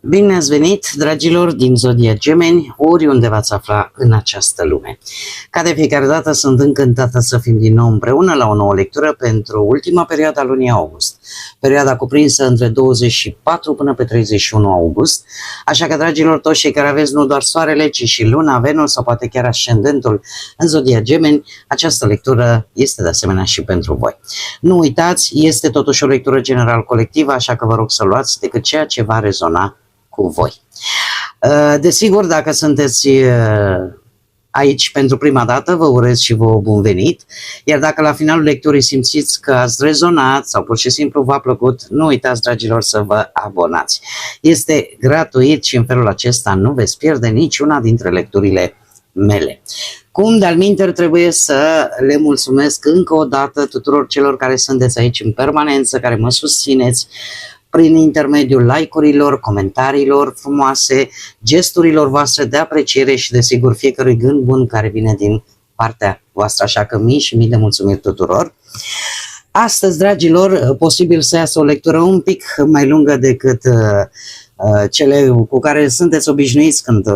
Bine ați venit, dragilor din Zodia Gemeni, oriunde v-ați afla în această lume. Ca de fiecare dată, sunt încântată să fim din nou împreună la o nouă lectură pentru ultima perioadă a lunii august, perioada cuprinsă între 24 până pe 31 august, așa că, dragilor, toți cei care aveți nu doar soarele, ci și luna, Venus sau poate chiar ascendentul în Zodia Gemeni, această lectură este de asemenea și pentru voi. Nu uitați, este totuși o lectură general colectivă, așa că vă rog să luați decât ceea ce va rezona cu voi. Desigur, dacă sunteți aici pentru prima dată, vă urez și vouă bun venit, iar dacă la finalul lecturii simțiți că ați rezonat sau pur și simplu v-a plăcut, nu uitați, dragilor, să vă abonați. Este gratuit și în felul acesta nu veți pierde niciuna dintre lecturile mele. Cum de-al minteri trebuie să le mulțumesc încă o dată tuturor celor care sunteți aici în permanență, care mă susțineți prin intermediul like-urilor, comentariilor frumoase, gesturilor voastre de apreciere și, desigur, fiecărui gând bun care vine din partea voastră. Așa că mii și mii de mulțumiri tuturor. Astăzi, dragilor, posibil să iasă o lectură un pic mai lungă decât cele cu care sunteți obișnuiți când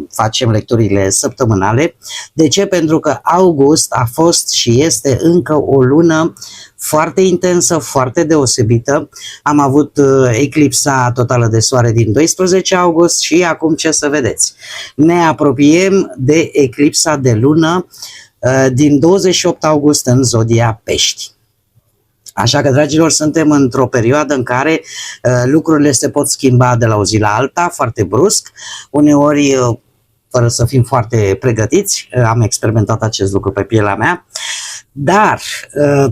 facem lecturile săptămânale. De ce? Pentru că august a fost și este încă o lună foarte intensă, foarte deosebită. Am avut eclipsa totală de soare din 12 august și acum ce să vedeți? Ne apropiem de eclipsa de lună din 28 august în Zodia Pești. Așa că, dragilor, suntem într-o perioadă în care lucrurile se pot schimba de la o zi la alta, foarte brusc, uneori fără să fim foarte pregătiți. Am experimentat acest lucru pe pielea mea, dar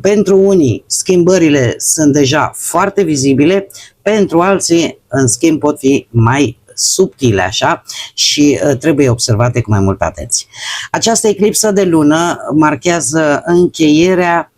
pentru unii schimbările sunt deja foarte vizibile, pentru alții, în schimb, pot fi mai subtile așa și trebuie observate cu mai multă atenție. Această eclipsă de lună marchează încheierea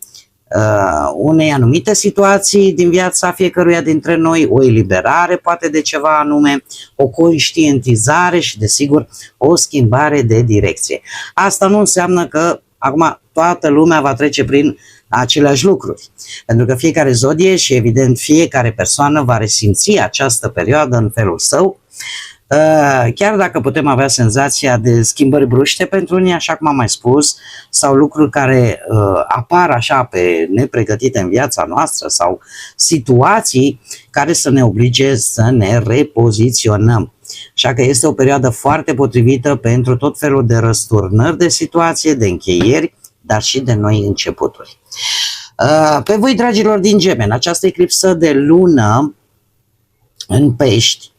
unei anumite situații din viața fiecăruia dintre noi, o eliberare poate de ceva anume, o conștientizare și, desigur, o schimbare de direcție. Asta nu înseamnă că acum toată lumea va trece prin aceleași lucruri, pentru că fiecare zodie și, evident, fiecare persoană va resimți această perioadă în felul său, chiar dacă putem avea senzația de schimbări bruște pentru unii, așa cum am mai spus, sau lucruri care apar așa pe nepregătite în viața noastră sau situații care să ne oblige să ne repoziționăm. Așa că este o perioadă foarte potrivită pentru tot felul de răsturnări de situație, de încheieri, dar și de noi începuturi. Pe voi, dragilor din Gemeni, această eclipsă de lună în Pești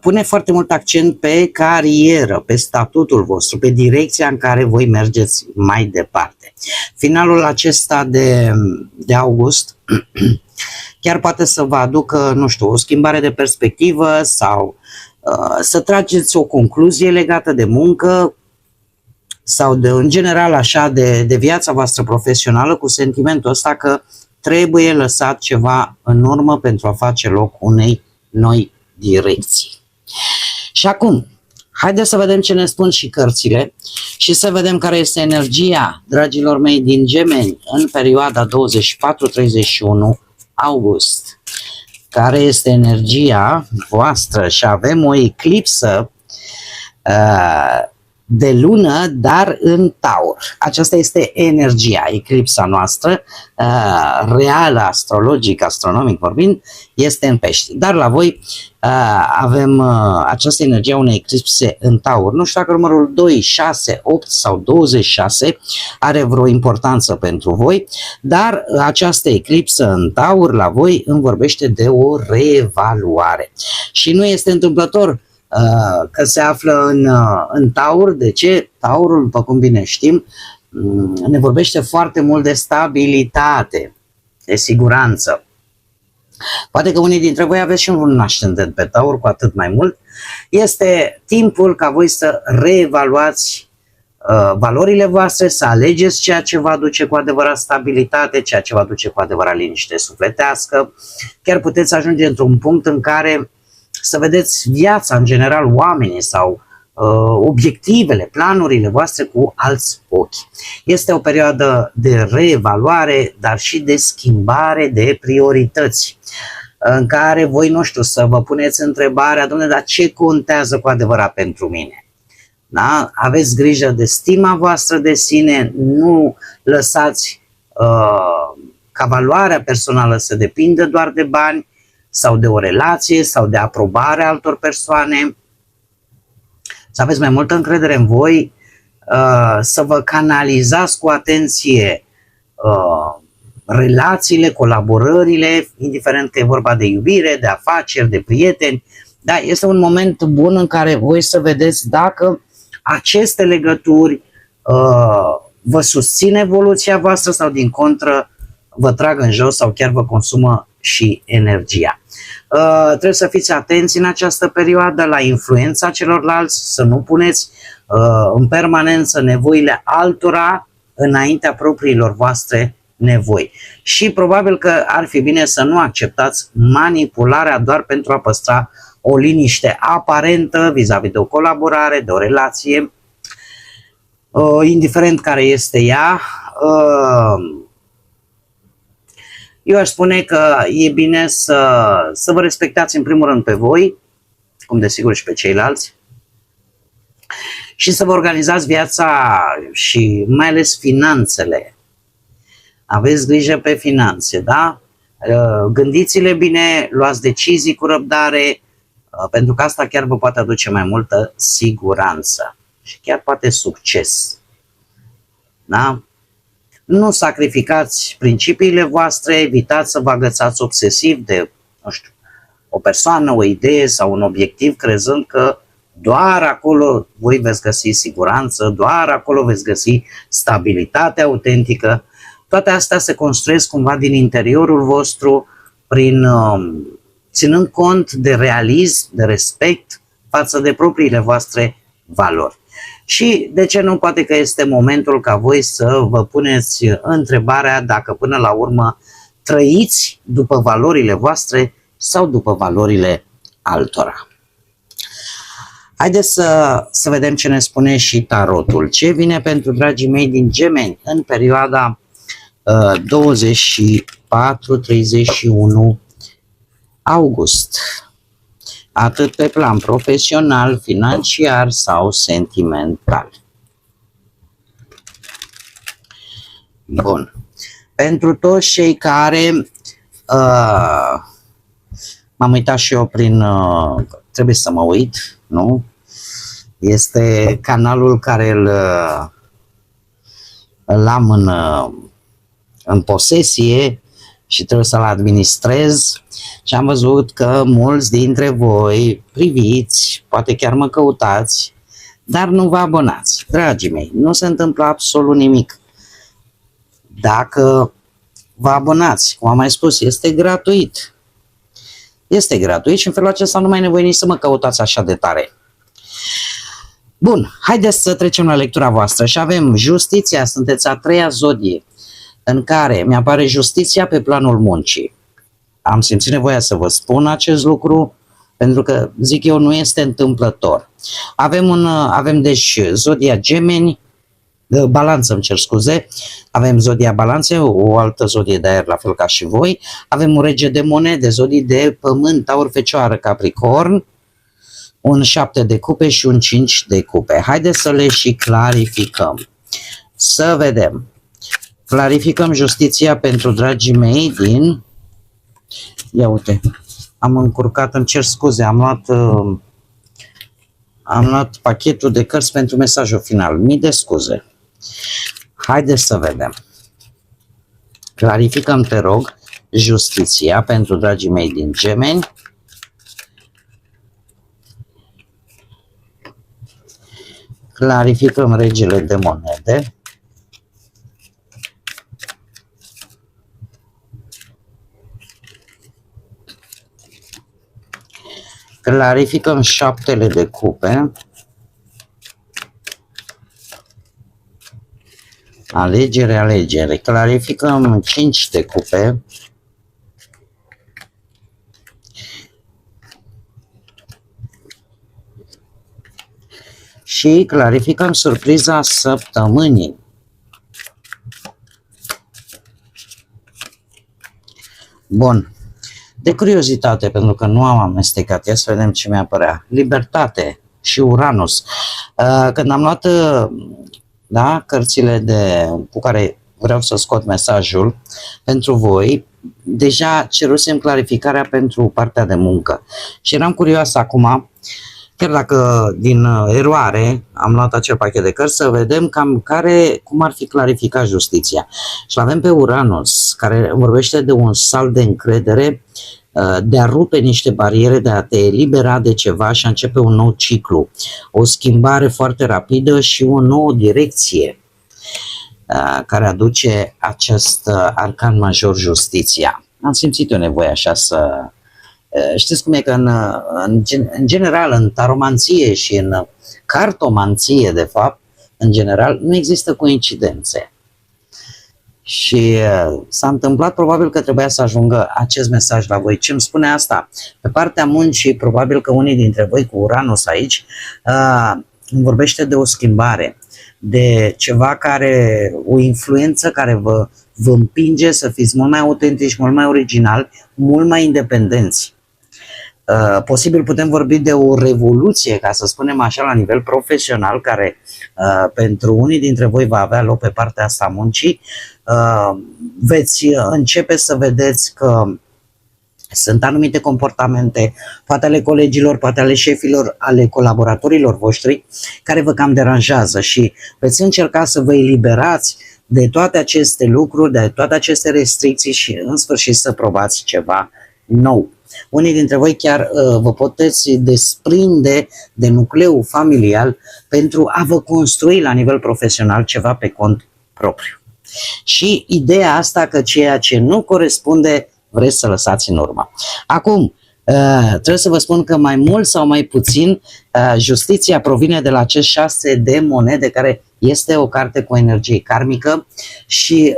pune foarte mult accent pe carieră, pe statutul vostru, pe direcția în care voi mergeți mai departe. Finalul acesta de august chiar poate să vă aducă, nu știu, o schimbare de perspectivă sau să trageți o concluzie legată de muncă sau în general așa de viața voastră profesională, cu sentimentul ăsta că trebuie lăsat ceva în urmă pentru a face loc unei noi direcții. Și acum, haideți să vedem ce ne spun și cărțile și să vedem care este energia, dragilor mei, din Gemeni în perioada 24-31 august. Care este energia voastră? Și avem o eclipsă de lună, dar în Taur. Aceasta este energia, eclipsa noastră, reală, astrologic, astronomic vorbind, este în Pești. Dar la voi avem această energie a unei eclipse în Taur. Nu știu dacă numărul 2, 6, 8 sau 26 are vreo importanță pentru voi, dar această eclipsă în Taur la voi îmi vorbește de o reevaluare. Și nu este întâmplător că se află în Taur. De ce? Taurul, după cum bine știm, ne vorbește foarte mult de stabilitate, de siguranță. Poate că unii dintre voi aveți și un ascendent pe Taur, cu atât mai mult. Este timpul ca voi să reevaluați valorile voastre, să alegeți ceea ce vă aduce cu adevărat stabilitate, ceea ce vă aduce cu adevărat liniște sufletească. Chiar puteți ajunge într-un punct în care să vedeți viața în general, oamenii sau obiectivele, planurile voastre cu alți ochi. Este o perioadă de reevaluare, dar și de schimbare de priorități. în care voi, nu știu, să vă puneți întrebarea, dom'le, dar ce contează cu adevărat pentru mine? Da? Aveți grijă de stima voastră de sine, nu lăsați ca valoarea personală să depindă doar de bani sau de o relație sau de aprobarea altor persoane. Să aveți mai multă încredere în voi, să vă canalizați cu atenție relațiile, colaborările, indiferent că e vorba de iubire, de afaceri, de prieteni. Da, este un moment bun în care voi să vedeți dacă aceste legături vă susțin evoluția voastră sau din contră vă trag în jos sau chiar vă consumă și energia. Trebuie să fiți atenți în această perioadă la influența celorlalți, să nu puneți în permanență nevoile altora înaintea propriilor voastre nevoi. Și probabil că ar fi bine să nu acceptați manipularea doar pentru a păstra o liniște aparentă vis-a-vis de o colaborare, de o relație, indiferent care este ea. Eu aș spune că e bine să vă respectați în primul rând pe voi, cum desigur și pe ceilalți, și să vă organizați viața și mai ales finanțele. Aveți grijă pe finanțe, da? Gândiți-le bine, luați decizii cu răbdare, pentru că asta chiar vă poate aduce mai multă siguranță și chiar poate succes. Da? Nu sacrificați principiile voastre, evitați să vă agățați obsesiv de, nu știu, o persoană, o idee sau un obiectiv, crezând că doar acolo voi veți găsi siguranță, doar acolo veți găsi stabilitate autentică. Toate astea se construiesc cumva din interiorul vostru, ținând cont de realism, de respect față de propriile voastre valori. Și de ce nu, poate că este momentul ca voi să vă puneți întrebarea dacă până la urmă trăiți după valorile voastre sau după valorile altora. Haideți să vedem ce ne spune și tarotul. Ce vine pentru dragii mei din Gemeni în perioada 24-31 august. Atât pe plan profesional, financiar sau sentimental. Bun. Pentru toți cei care m-am uitat și eu trebuie să mă uit, nu? Este canalul care îl am în posesie și trebuie să-l administrez și am văzut că mulți dintre voi priviți, poate chiar mă căutați, dar nu vă abonați. Dragii mei, nu se întâmplă absolut nimic. Dacă vă abonați, cum am mai spus, este gratuit. Este gratuit și în felul acesta nu mai e nevoie nici să mă căutați așa de tare. Bun, haideți să trecem la lectura voastră și avem justiția, sunteți a treia zodie în care mi-apare justiția pe planul muncii. Am simțit nevoia să vă spun acest lucru pentru că, zic eu, nu este întâmplător. Avem deci zodia Gemeni, Balanță, îmi cer scuze, avem zodia Balanțe, o altă zodie de aer la fel ca și voi, avem un rege de monede, zodii de pământ, Taur, Fecioară, Capricorn, un 7 de cupe și un 5 de cupe. Haideți să le și clarificăm. Să vedem. Clarificăm justiția pentru dragii mei din... Ia uite, am încurcat, îmi cer scuze, am luat pachetul de cărți pentru mesajul final. Mii de scuze. Haideți să vedem. Clarificăm, te rog, justiția pentru dragii mei din Gemeni. Clarificăm regele de monede. Clarificăm șaptele de cupe. Alegere, alegere. Clarificăm 5 de cupe. Și clarificăm surpriza săptămânii. Bun. de curiozitate, pentru că nu am amestecat. Ia să vedem ce mi-apărea. Libertate și Uranus. Când am luat da, cărțile cu care vreau să scot mesajul pentru voi, deja cerusem clarificarea pentru partea de muncă. Și eram curios acum, chiar dacă din eroare am luat acel pachet de cărți, să vedem cam cum ar fi clarificat justiția. Și l-avem pe Uranus, care vorbește de un salt de încredere, de a rupe niște bariere, de a te elibera de ceva și a începe un nou ciclu, o schimbare foarte rapidă și o nouă direcție care aduce acest arcan major, justiția. Am simțit o nevoie așa să... Știți cum e că în general în taromanție și în cartomanție, de fapt, în general, nu există coincidențe. Și s-a întâmplat, probabil că trebuia să ajungă acest mesaj la voi. Ce îmi spune asta? Pe partea muncii, probabil că unii dintre voi cu Uranus aici vorbește de o schimbare, de ceva o influență care vă împinge să fiți mult mai autentici, mult mai originali, mult mai independenți. Posibil putem vorbi de o revoluție, ca să spunem așa, la nivel profesional, care pentru unii dintre voi va avea loc pe partea asta a muncii. Veți începe să vedeți că sunt anumite comportamente, poate ale colegilor, poate ale șefilor, ale colaboratorilor voștri, care vă cam deranjează și veți încerca să vă eliberați de toate aceste lucruri, de toate aceste restricții și în sfârșit să probați ceva nou. Unii dintre voi chiar vă puteți desprinde de nucleul familial pentru a vă construi la nivel profesional ceva pe cont propriu. Și ideea asta că ceea ce nu corespunde vreți să lăsați în urmă. Acum, trebuie să vă spun că mai mult sau mai puțin justiția provine de la acest 6 de monede, care este o carte cu energie karmică și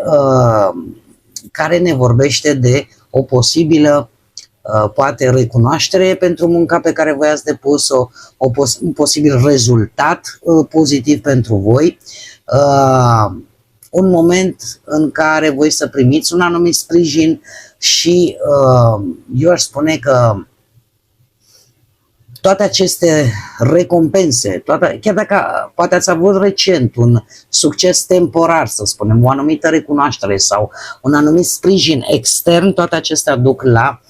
care ne vorbește de o posibilă poate recunoaștere pentru munca pe care voi ați depus-o, un posibil rezultat pozitiv pentru voi, un moment în care voi să primiți un anumit sprijin și eu aș spune că toate aceste recompense, chiar dacă poate ați avut recent un succes temporar, să spunem, o anumită recunoaștere sau un anumit sprijin extern, toate acestea duc la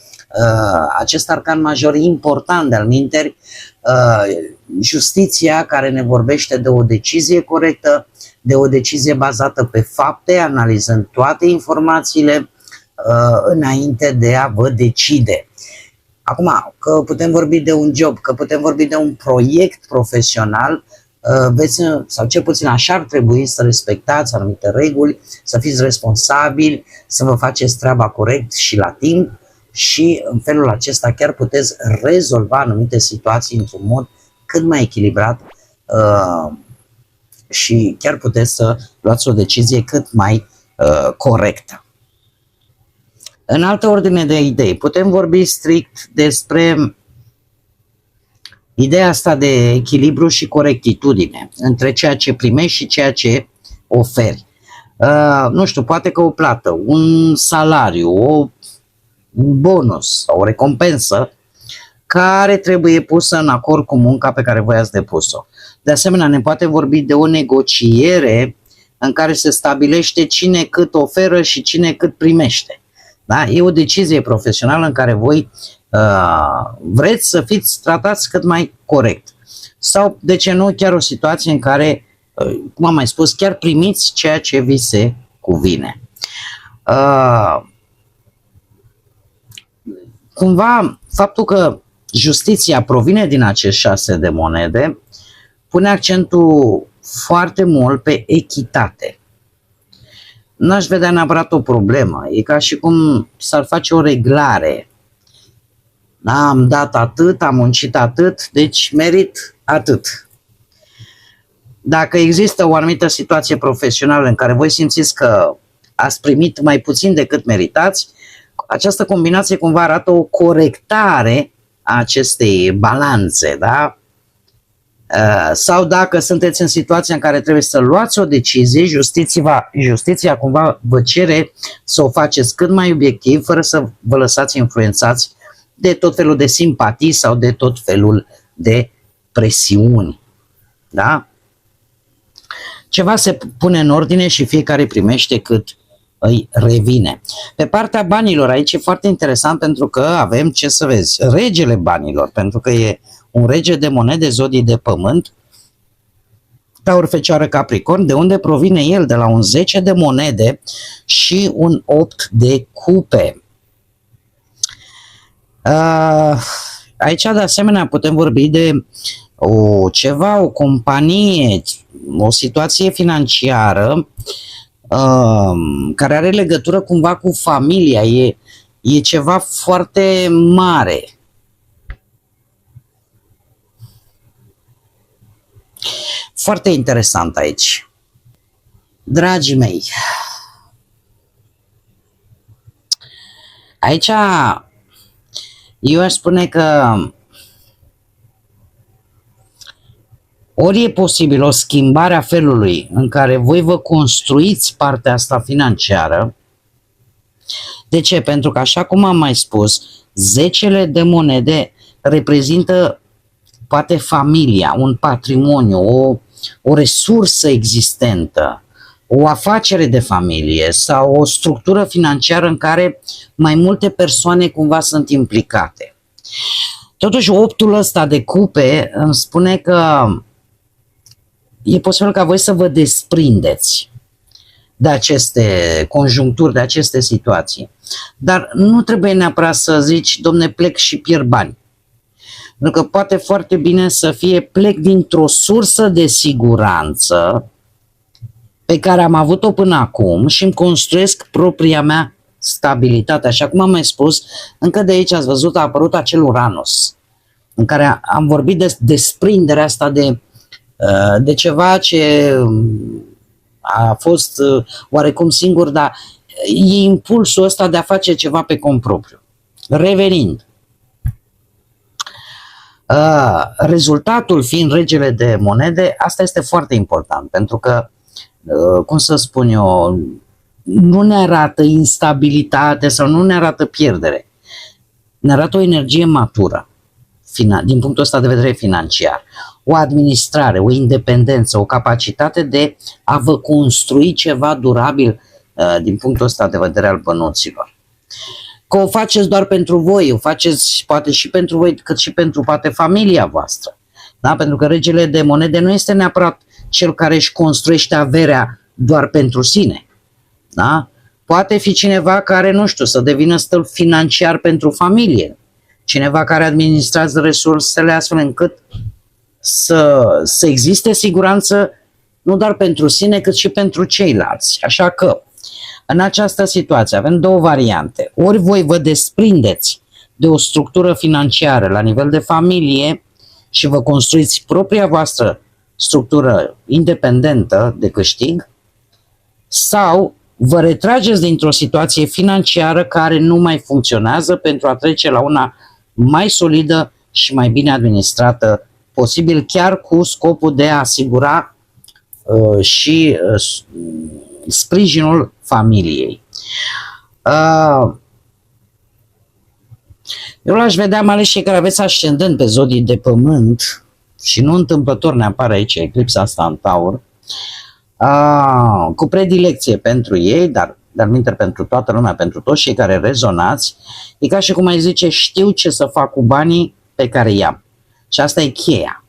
acest arcan major important de-al minteri, justiția, care ne vorbește de o decizie corectă, de o decizie bazată pe fapte, analizând toate informațiile înainte de a vă decide. Acum, că putem vorbi de un job, că putem vorbi de un proiect profesional, sau cel puțin așa ar trebui să respectați anumite reguli, să fiți responsabili, să vă faceți treaba corect și la timp și în felul acesta chiar puteți rezolva anumite situații într-un mod cât mai echilibrat și chiar puteți să luați o decizie cât mai corectă. În altă ordine de idei, putem vorbi strict despre ideea asta de echilibru și corectitudine între ceea ce primești și ceea ce oferi. Nu știu, poate că o plată, un salariu, un bonus sau o recompensă care trebuie pusă în acord cu munca pe care voi ați depus-o. De asemenea, ne poate vorbi de o negociere în care se stabilește cine cât oferă și cine cât primește. Da? E o decizie profesională în care voi vreți să fiți tratați cât mai corect. Sau, de ce nu, chiar o situație în care, cum am mai spus, chiar primiți ceea ce vi se cuvine. Cumva, faptul că justiția provine din acești 6 de monede pune accentul foarte mult pe echitate. N-aș vedea neapărat o problemă. E ca și cum s-ar face o reglare. Da, am dat atât, am muncit atât, deci merit atât. Dacă există o anumită situație profesională în care voi simțiți că ați primit mai puțin decât meritați, această combinație cumva arată o corectare a acestei balanțe, da? Sau dacă sunteți în situația în care trebuie să luați o decizie, justiția cumva vă cere să o faceți cât mai obiectiv, fără să vă lăsați influențați de tot felul de simpatii sau de tot felul de presiuni. Da? Ceva se pune în ordine și fiecare primește cât îi revine. Pe partea banilor, aici e foarte interesant pentru că avem, ce să vezi, regele banilor, pentru că e un rege de monede, zodii de pământ, Taur, Fecioară, Capricorn, de unde provine el? De la un 10 de monede și un 8 de cupe. Aici, de asemenea, putem vorbi de o companie, o situație financiară care are legătură cumva cu familia. E ceva foarte mare. Foarte interesant aici. Dragii mei, aici eu aș spune că ori e posibil o schimbare a felului în care voi vă construiți partea asta financiară. De ce? Pentru că, așa cum am mai spus, zecele de monede reprezintă poate familia, un patrimoniu, o resursă existentă, o afacere de familie sau o structură financiară în care mai multe persoane cumva sunt implicate. Totuși, optul ăsta de cupe îmi spune că e posibil ca voi să vă desprindeți de aceste conjuncturi, de aceste situații. Dar nu trebuie neapărat să zici, domne, plec și pierd bani. Pentru că poate foarte bine să fie plec dintr-o sursă de siguranță pe care am avut-o până acum și îmi construiesc propria mea stabilitate. Așa cum am mai spus, încă de aici ați văzut, a apărut acel Uranus, în care am vorbit de desprinderea asta de ceva ce a fost oarecum singur, dar e impulsul ăsta de a face ceva pe cont propriu. Revenind, rezultatul fiind regele de monede, asta este foarte important, pentru că, cum să spun eu, nu ne arată instabilitate sau nu ne arată pierdere. Ne arată o energie matură, din punctul ăsta de vedere financiar. O administrare, o independență, o capacitate de a vă construi ceva durabil din punctul ăsta de vedere al bănuților. Că o faceți doar pentru voi, o faceți poate și pentru voi, cât și pentru poate familia voastră. Da? Pentru că regele de monede nu este neapărat cel care își construiește averea doar pentru sine. Da? Poate fi cineva care, nu știu, să devină stâlp financiar pentru familie. Cineva care administrează resursele astfel încât să existe siguranță nu doar pentru sine, cât și pentru ceilalți. Așa că, în această situație, avem două variante. Ori voi vă desprindeți de o structură financiară la nivel de familie și vă construiți propria voastră structură independentă de câștig, sau vă retrageți dintr-o situație financiară care nu mai funcționează pentru a trece la una mai solidă și mai bine administrată, posibil chiar cu scopul de a asigura și sprijinul familiei. Eu l-aș vedea, mai ales cei care aveți ascendent pe zodii de pământ, și nu întâmplător ne apare aici eclipsa asta în Taur, cu predilecție pentru ei, dar minte pentru toată lumea, pentru toți cei care rezonați, e ca și cum ai zice, știu ce să fac cu banii pe care i-am. Și asta e cheia.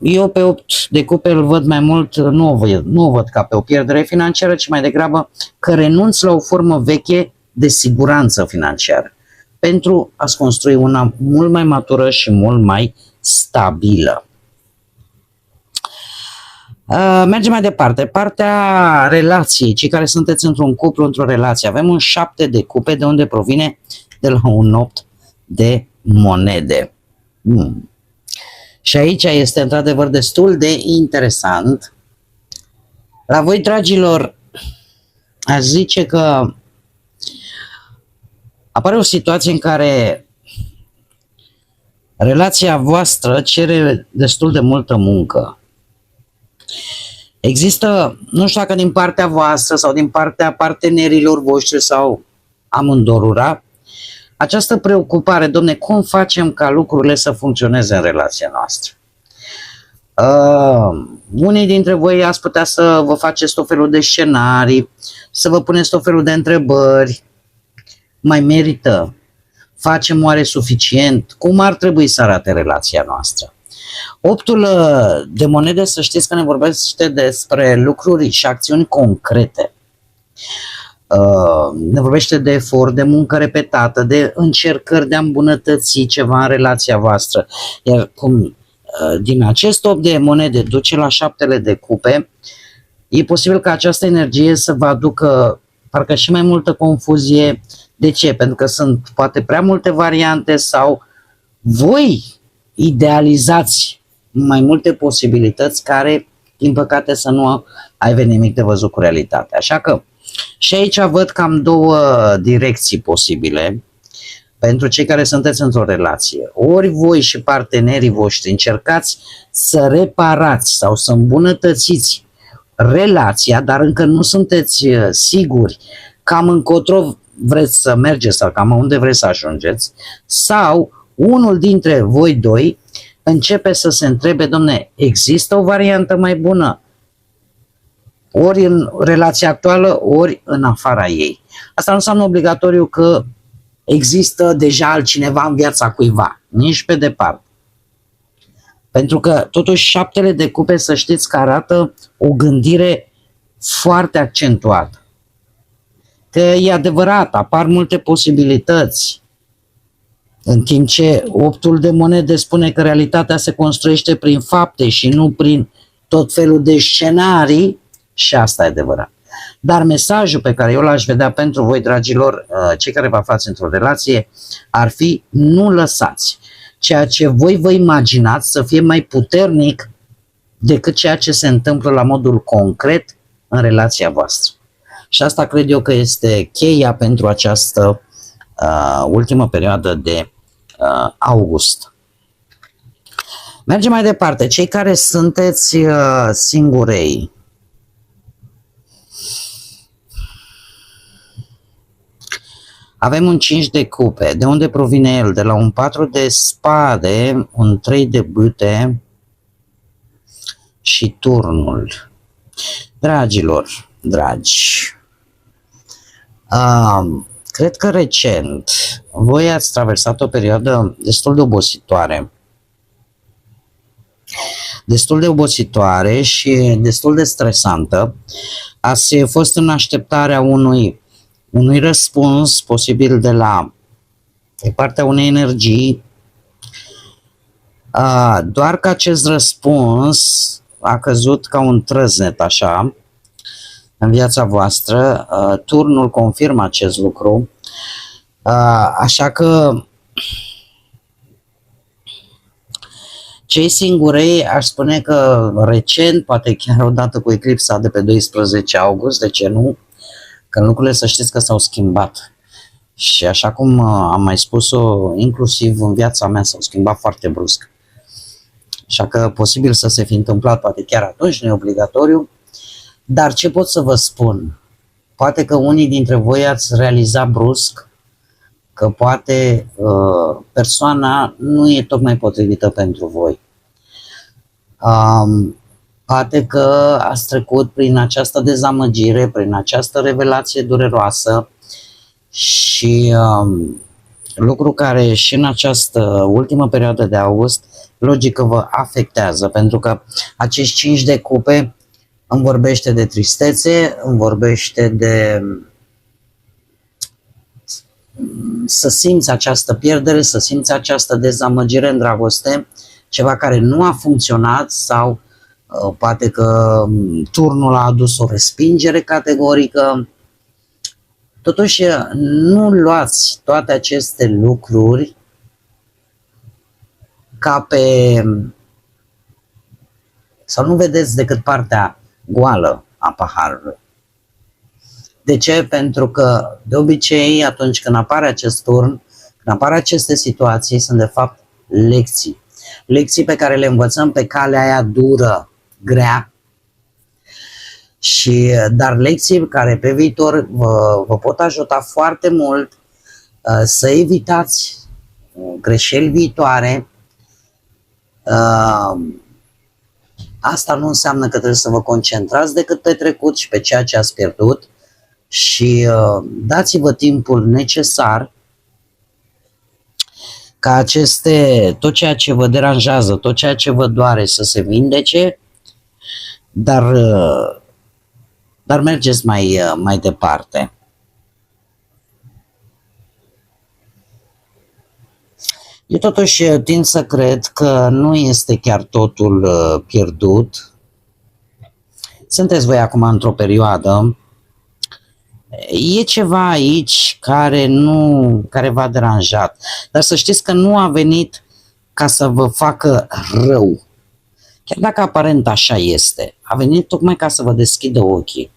Eu pe 8 de cupe îl văd mai mult, nu o văd ca pe o pierdere financiară, ci mai degrabă că renunț la o formă veche de siguranță financiară pentru a-ți construi una mult mai matură și mult mai stabilă. Mergem mai departe. Partea relației, cei care sunteți într-un cuplu, într-o relație. Avem un 7 de cupe, de unde provine de la un 8 de monede. Și aici este într-adevăr destul de interesant. La voi, dragilor, aș zice că apare o situație în care Relația voastră cere destul de multă muncă. Există, nu știu dacă din partea voastră sau din partea partenerilor voștri sau amândorura, această preocupare, domne, cum facem ca lucrurile să funcționeze în relația noastră? Unii dintre voi ați putea să vă faceți tot felul de scenarii, să vă puneți tot felul de întrebări. Mai merită? Facem oare suficient? Cum ar trebui să arate relația noastră? Optul de monede, să știți că ne vorbește despre lucruri și acțiuni concrete. Ne vorbește de efort, de muncă repetată, de încercări de a îmbunătăți ceva în relația voastră. Iar cum din acest 8 de monede duce la 7 de cupe, e posibil ca această energie să vă aducă parcă și mai multă confuzie. De ce? Pentru că sunt poate prea multe variante sau voi idealizați mai multe posibilități care, din păcate, să nu aibă nimic de văzut cu realitatea. Așa că și aici văd cam două direcții posibile pentru cei care sunteți într-o relație. Ori voi și partenerii voștri încercați să reparați sau să îmbunătățiți relația, dar încă nu sunteți siguri cam încotro vreți să mergeți sau cam unde vreți să ajungeți, sau unul dintre voi doi începe să se întrebe, domne, există o variantă mai bună? Ori în relația actuală, ori în afara ei. Asta nu înseamnă obligatoriu că există deja altcineva în viața cuiva, nici pe departe. Pentru că totuși 7 de cupe, să știți că arată o gândire foarte accentuată. Că e adevărat, apar multe posibilități, în timp ce 8 de monede spune că realitatea se construiește prin fapte și nu prin tot felul de scenarii, și asta e adevărat. Dar mesajul pe care eu l-aș vedea pentru voi, dragilor, cei care vă aflați într-o relație, ar fi: nu lăsați ceea ce voi vă imaginați să fie mai puternic decât ceea ce se întâmplă la modul concret în relația voastră. Și asta cred eu că este cheia pentru această ultimă perioadă de august. Mergem mai departe. Cei care sunteți singurei. Avem un 5 de cupe. De unde provine el? De la un 4 de spade, un 3 de bâte și turnul. Dragilor, dragi, cred că recent voi ați traversat o perioadă destul de obositoare. Destul de obositoare și destul de stresantă. Ați fost în așteptarea unui răspuns posibil de partea unei energii, doar că acest răspuns a căzut ca un trăznet așa în viața voastră. Turnul confirmă acest lucru, așa că cei singurei aș spune că recent, poate chiar odată cu eclipsa de pe 12 august, de ce nu, că lucrurile, să știți că s-au schimbat. Și așa cum am mai spus-o, inclusiv în viața mea s-au schimbat foarte brusc. Așa că posibil să se fi întâmplat poate chiar atunci, nu e obligatoriu. Dar ce pot să vă spun? Poate că unii dintre voi ați realizat brusc că poate persoana nu e tocmai potrivită pentru voi. Poate că ați trecut prin această dezamăgire, prin această revelație dureroasă și lucru care și în această ultimă perioadă de august logic că vă afectează, pentru că acești 5 de cupe îmi vorbește de tristețe, îmi vorbește de să simți această pierdere, să simți această dezamăgire în dragoste, ceva care nu a funcționat sau poate că turnul a adus o respingere categorică. Totuși, nu luați toate aceste lucruri ca pe... sau nu vedeți decât partea goală a paharului. De ce? Pentru că, de obicei, atunci când apare acest turn, când apar aceste situații, sunt de fapt lecții. Lecții pe care le învățăm pe calea aia dură, grea, dar lecții care pe viitor vă pot ajuta foarte mult să evitați greșeli viitoare. Asta nu înseamnă că trebuie să vă concentrați decât pe trecut și pe ceea ce ați pierdut și dați-vă timpul necesar ca tot ceea ce vă deranjează, tot ceea ce vă doare să se vindece, dar mergeți mai departe. Eu totuși tind să cred că nu este chiar totul pierdut. Sunteți voi acum într-o perioadă, e ceva aici care v-a deranjat, dar să știți că nu a venit ca să vă facă rău. Chiar dacă aparent așa este, a venit tocmai ca să vă deschidă ochii.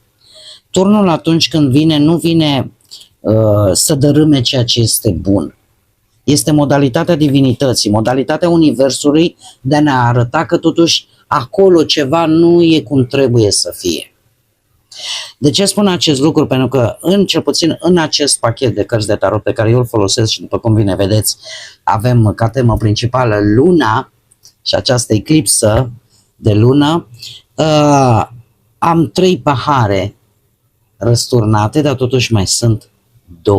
Turnul atunci când vine, nu vine să dărâme ceea ce este bun. Este modalitatea divinității, modalitatea universului de a ne arăta că totuși acolo ceva nu e cum trebuie să fie. De ce spun acest lucru? Pentru că, cel puțin în acest pachet de cărți de tarot pe care eu îl folosesc și după cum bine vedeți, avem ca temă principală luna și această eclipsă de lună, am 3 pahare răsturnate, dar totuși mai sunt 2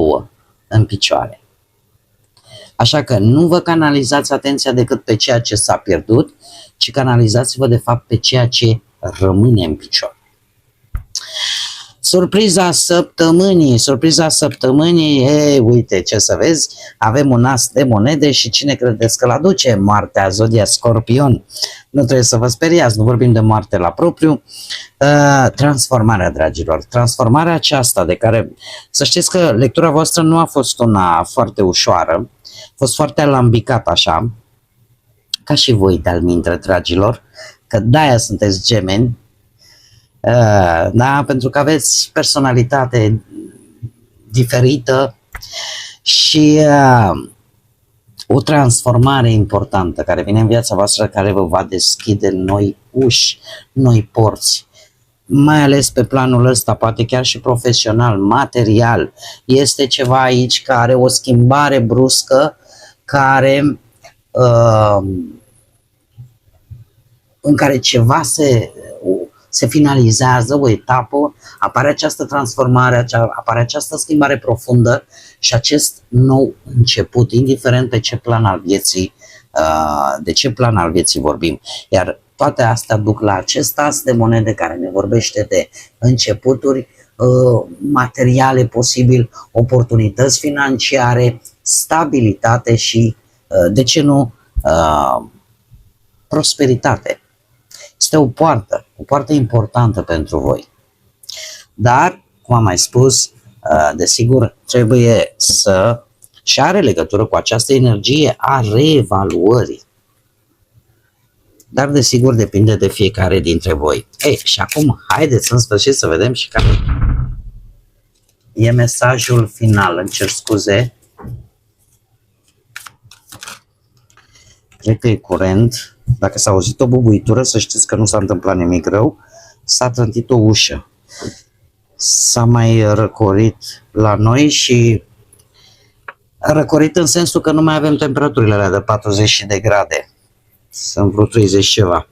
în picioare. Așa că nu vă canalizați atenția decât pe ceea ce s-a pierdut, ci canalizați-vă de fapt pe ceea ce rămâne în picioare. Surpriza săptămânii, uite ce să vezi, avem un as de monede și cine credeți că l-aduce? Moartea, zodia Scorpion. Nu trebuie să vă speriați, nu vorbim de moarte la propriu. Transformarea, dragilor, transformarea aceasta de care, să știți că lectura voastră nu a fost una foarte ușoară, a fost foarte alambicată așa, ca și voi de-al mintre, dragilor, că de-aia sunteți gemeni. Da, pentru că aveți personalitate diferită și o transformare importantă care vine în viața voastră, care vă va deschide noi uși, noi porți, mai ales pe planul ăsta, poate chiar și profesional, material. Este ceva aici care are o schimbare bruscă, în care ceva se finalizează, o etapă, apare această transformare, apare această schimbare profundă și acest nou început, indiferent pe ce plan al vieții, de ce plan al vieții vorbim. Iar toate astea duc la acest as de monede care ne vorbește de începuturi materiale posibil, oportunități financiare, stabilitate și, de ce nu, prosperitate. Este o poartă importantă pentru voi. Dar, cum am mai spus, desigur trebuie și are legătură cu această energie a reevaluării. Dar, desigur, depinde de fiecare dintre voi. Și acum, haideți în sfârșit să vedem și care e mesajul final. Îmi cer scuze. Cred că e curent. Dacă s-a auzit o bubuitură, să știți că nu s-a întâmplat nimic rău. S-a trântit o ușă. S-a mai răcorit la noi și răcorit în sensul că nu mai avem temperaturile alea de 40 de grade. Sunt vreo 30 ceva.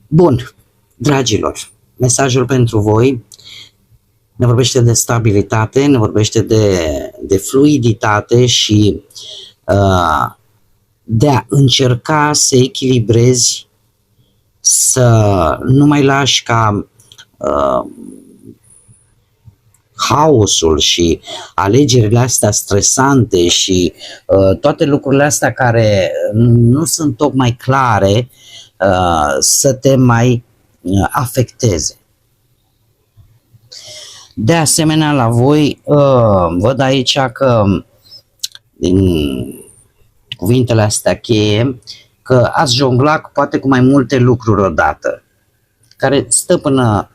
Bun, dragilor, mesajul pentru voi ne vorbește de stabilitate, ne vorbește de fluiditate și de a încerca să echilibrezi, să nu mai lași ca haosul și alegerile astea stresante și toate lucrurile astea care nu sunt tocmai clare să te mai afecteze. De asemenea, la voi văd aici că din cuvintele astea cheie, că ați jonglat poate cu mai multe lucruri odată, care stă până,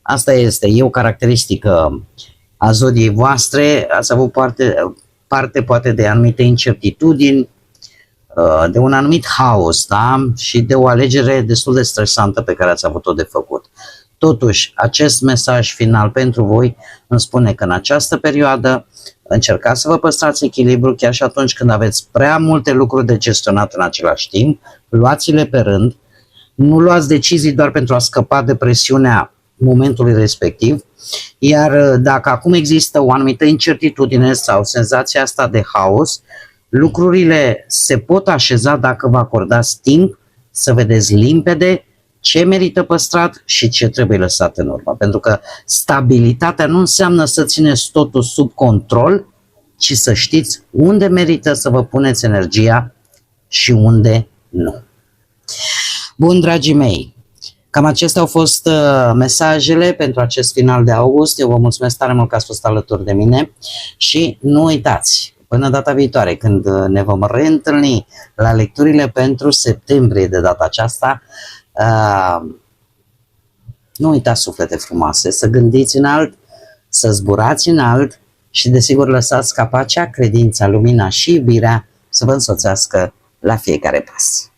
asta e o caracteristică a zodiei voastre, ați avut parte poate de anumite incertitudini, de un anumit haos, da? Și de o alegere destul de stresantă pe care ați avut-o de făcut. Totuși, acest mesaj final pentru voi îmi spune că în această perioadă încercați să vă păstrați echilibru chiar și atunci când aveți prea multe lucruri de gestionat în același timp, luați-le pe rând, nu luați decizii doar pentru a scăpa de presiunea momentului respectiv, iar dacă acum există o anumită incertitudine sau senzația asta de haos, lucrurile se pot așeza dacă vă acordați timp să vedeți limpede ce merită păstrat și ce trebuie lăsat în urmă. Pentru că stabilitatea nu înseamnă să țineți totul sub control, ci să știți unde merită să vă puneți energia și unde nu. Bun, dragii mei, cam acestea au fost mesajele pentru acest final de august. Eu vă mulțumesc tare mult că ați fost alături de mine și nu uitați, până data viitoare, când ne vom reîntâlni la lecturile pentru septembrie de data aceasta, nu uitați, suflete frumoase, să gândiți înalt, să zburați înalt și desigur lăsați ca pacea, credința, lumina și iubirea să vă însoțească la fiecare pas.